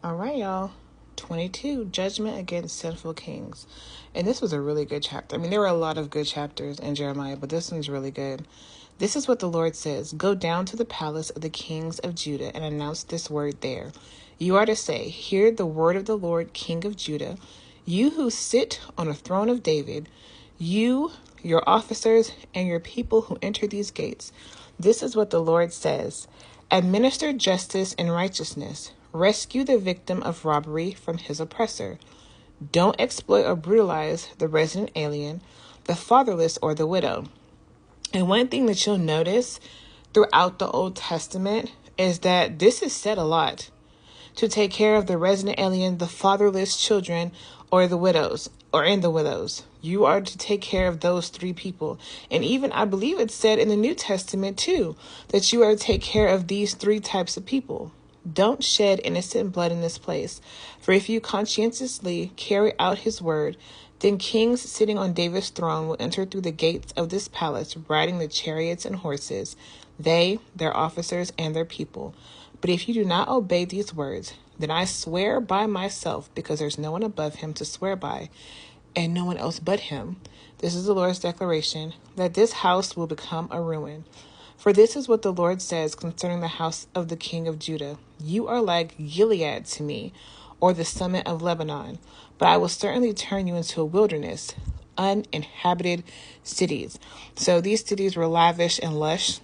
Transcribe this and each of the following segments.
All right, y'all. 22, Judgment Against Sinful Kings. And this was a really good chapter. I mean, there were a lot of good chapters in Jeremiah, but this one's really good. This is what the Lord says. Go down to the palace of the kings of Judah and announce this word there. You are to say, hear the word of the Lord, King of Judah. You who sit on a throne of David, you, your officers, and your people who enter these gates. This is what the Lord says. Administer justice and righteousness. Rescue the victim of robbery from his oppressor. Don't exploit or brutalize the resident alien, the fatherless, or the widow. And one thing that you'll notice throughout the Old Testament is that this is said a lot. To take care of the resident alien, the fatherless children, or the widows, and the widows. You are to take care of those three people. And even, I believe it's said in the New Testament too, that you are to take care of these three types of people. Don't shed innocent blood in this place. For if you conscientiously carry out his word, then kings sitting on David's throne will enter through the gates of this palace, riding the chariots and horses, they, their officers, and their people. But if you do not obey these words, then I swear by myself, because there's no one above him to swear by, and no one else but him. This is the Lord's declaration, that this house will become a ruin. For this is what the Lord says concerning the house of the king of Judah. You are like Gilead to me, or the summit of Lebanon, but I will certainly turn you into a wilderness, uninhabited cities. So these cities were lavish and lush,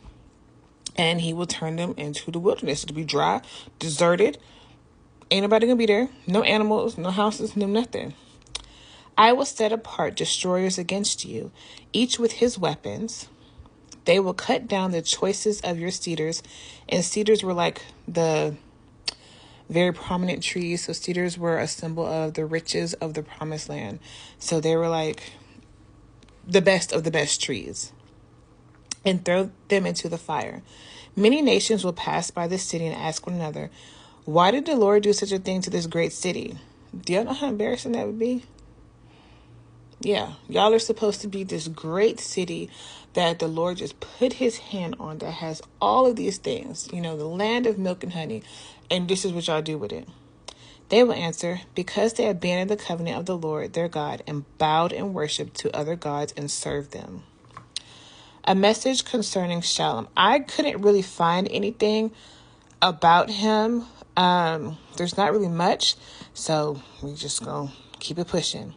and he will turn them into the wilderness. It'll be dry, deserted. Ain't nobody gonna be there. No animals, no houses, no nothing. I will set apart destroyers against you, each with his weapons. They will cut down the choicest of your cedars, and cedars were like the very prominent trees. So cedars were a symbol of the riches of the promised land. So they were like the best of the best trees, and throw them into the fire. Many nations will pass by this city and ask one another, why did the Lord do such a thing to this great city? Do y'all know how embarrassing that would be? Yeah, y'all are supposed to be this great city that the Lord just put his hand on that has all of these things, the land of milk and honey, and this is what y'all do with it. They will answer, because they abandoned the covenant of the Lord their God and bowed in worship to other gods and served them. A message concerning Shallum. I couldn't really find anything about him. There's not really much, so we just gonna keep it pushing.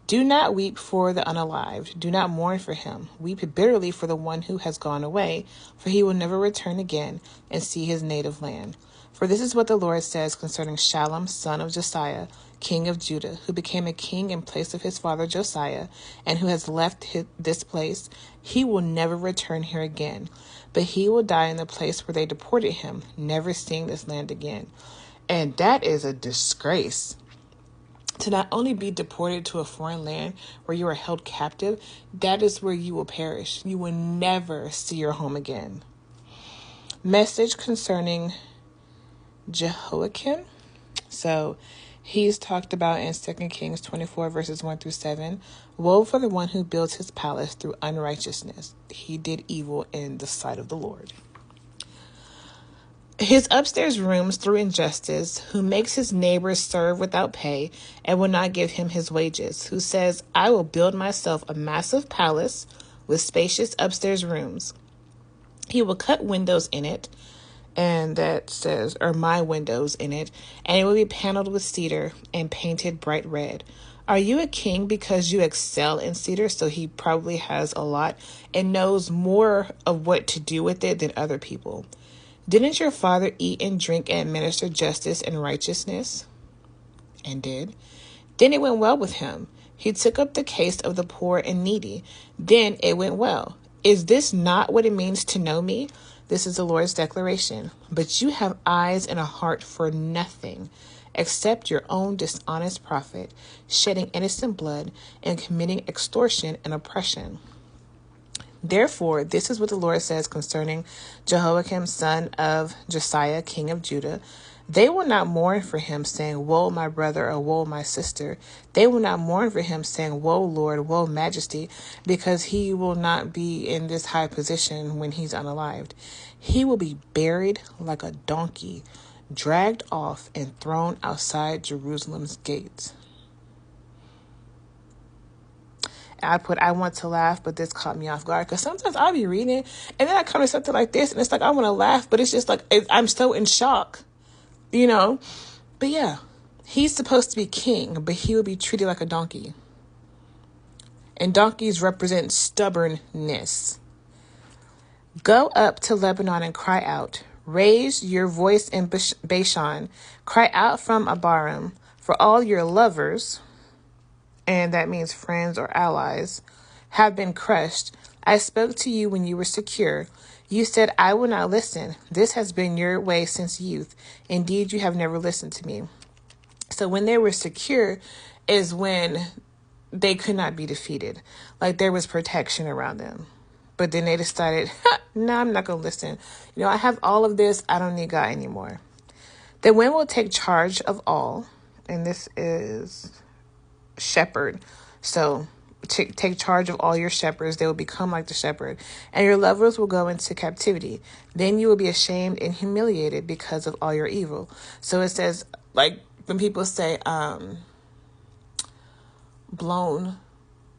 Do not weep for the unalived. Do not mourn for him. Weep bitterly for the one who has gone away, for he will never return again and see his native land. For this is what the Lord says concerning Shallum, son of Josiah, king of Judah, who became a king in place of his father Josiah, and who has left this place. He will never return here again, but he will die in the place where they deported him, never seeing this land again. And that is a disgrace. To not only be deported to a foreign land where you are held captive, that is where you will perish. You will never see your home again. Message concerning Jehoiakim. So he's talked about in 2 Kings 24 verses 1 through 7. Woe for the one who builds his palace through unrighteousness. He did evil in the sight of the Lord. His upstairs rooms through injustice, who makes his neighbors serve without pay and will not give him his wages, who says, I will build myself a massive palace with spacious upstairs rooms. He will cut windows in it, and that says, or my windows in it, and it will be paneled with cedar and painted bright red. Are you a king because you excel in cedar? So he probably has a lot and knows more of what to do with it than other people. Didn't your father eat and drink and administer justice and righteousness? And did. Then it went well with him. He took up the case of the poor and needy. Then it went well. Is this not what it means to know me? This is the Lord's declaration. But you have eyes and a heart for nothing except your own dishonest profit, shedding innocent blood and committing extortion and oppression. Therefore, this is what the Lord says concerning Jehoiakim, son of Josiah, king of Judah. They will not mourn for him, saying, woe, my brother, or woe, my sister. They will not mourn for him, saying, woe, Lord, woe, majesty, because he will not be in this high position when he's unalived. He will be buried like a donkey, dragged off and thrown outside Jerusalem's gates. And I want to laugh, but this caught me off guard. Because sometimes I'll be reading and then I come to something like this and it's like, I want to laugh, but it's just like, I'm so in shock, you know? But yeah, he's supposed to be king, but he will be treated like a donkey. And donkeys represent stubbornness. Go up to Lebanon and cry out. Raise your voice in Bashan. Cry out from Abarim, for all your lovers, and that means friends or allies, have been crushed. I spoke to you when you were secure. You said, I will not listen. This has been your way since youth. Indeed, you have never listened to me. So when they were secure is when they could not be defeated. Like there was protection around them. But then they decided, no, I'm not going to listen. You know, I have all of this. I don't need God anymore. The wind will take charge of all. And this is shepherd. So take charge of all your shepherds. They will become like the shepherd. And your lovers will go into captivity. Then you will be ashamed and humiliated because of all your evil. So it says, like when people say blown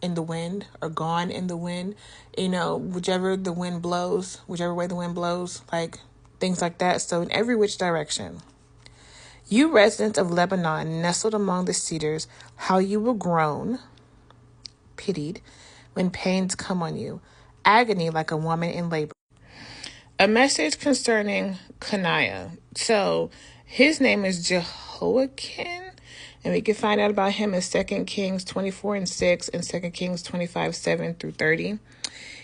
in the wind or gone in the wind, you know, whichever way the wind blows, like things like that. So in every which direction. You residents of Lebanon, nestled among the cedars, how you will groan, pitied, when pains come on you, agony like a woman in labor. A message concerning Coniah. So his name is Jehoiakim, and we can find out about him in 2 Kings 24:6 and 2 Kings 25:7-30.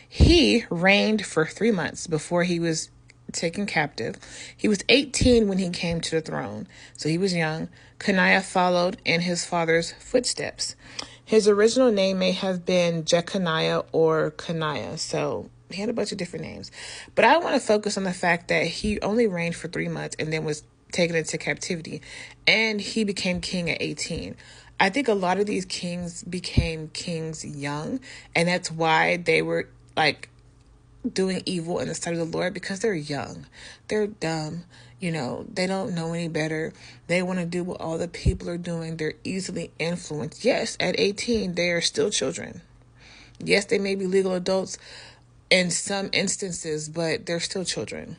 He reigned for 3 months before he was taken captive. He was 18 when he came to the throne, so he was young. Coniah followed in his father's footsteps. His original name may have been Jeconiah or Coniah, so he had a bunch of different names. But I want to focus on the fact that he only reigned for 3 months and then was taken into captivity, and he became king at 18. I think a lot of these kings became kings young, and that's why they were like doing evil in the sight of the Lord, because they're young, they're dumb, you know, they don't know any better. They want to do what all the people are doing. They're easily influenced. Yes, at 18, they are still children. Yes, they may be legal adults in some instances, but they're still children.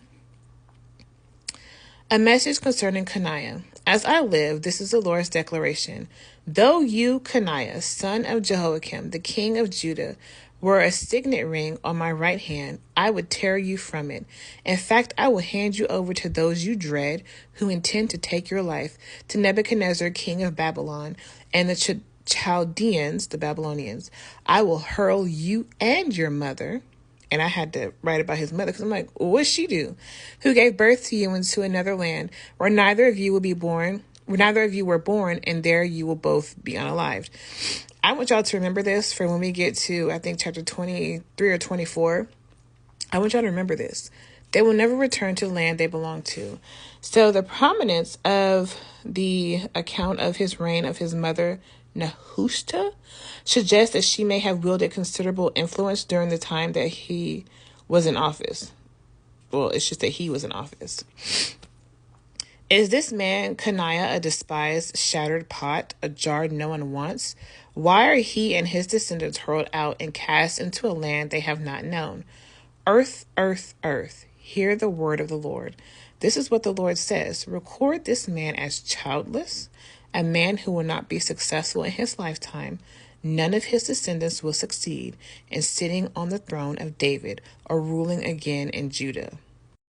A message concerning Coniah. As I live, this is the Lord's declaration. Though you, Coniah, son of Jehoiakim, the king of Judah, were a signet ring on my right hand, I would tear you from it. In fact, I will hand you over to those you dread, who intend to take your life, to Nebuchadnezzar, king of Babylon, and the Chaldeans, the Babylonians. I will hurl you and your mother. And I had to write about his mother because I'm like, what'd she do? Who gave birth to you into another land where neither of you will be born, where neither of you were born, and there you will both be unalived. I want y'all to remember this for when we get to, I think, chapter 23 or 24. I want y'all to remember this. They will never return to the land they belong to. So the prominence of the account of his reign of his mother, Nehushta, suggests that she may have wielded considerable influence during the time that he was in office. Well, it's just that he was in office. Is this man, Coniah, a despised, shattered pot, a jar no one wants? Why are he and his descendants hurled out and cast into a land they have not known? Earth, earth, earth, hear the word of the Lord. This is what the Lord says. Record this man as childless, a man who will not be successful in his lifetime. None of his descendants will succeed in sitting on the throne of David or ruling again in Judah.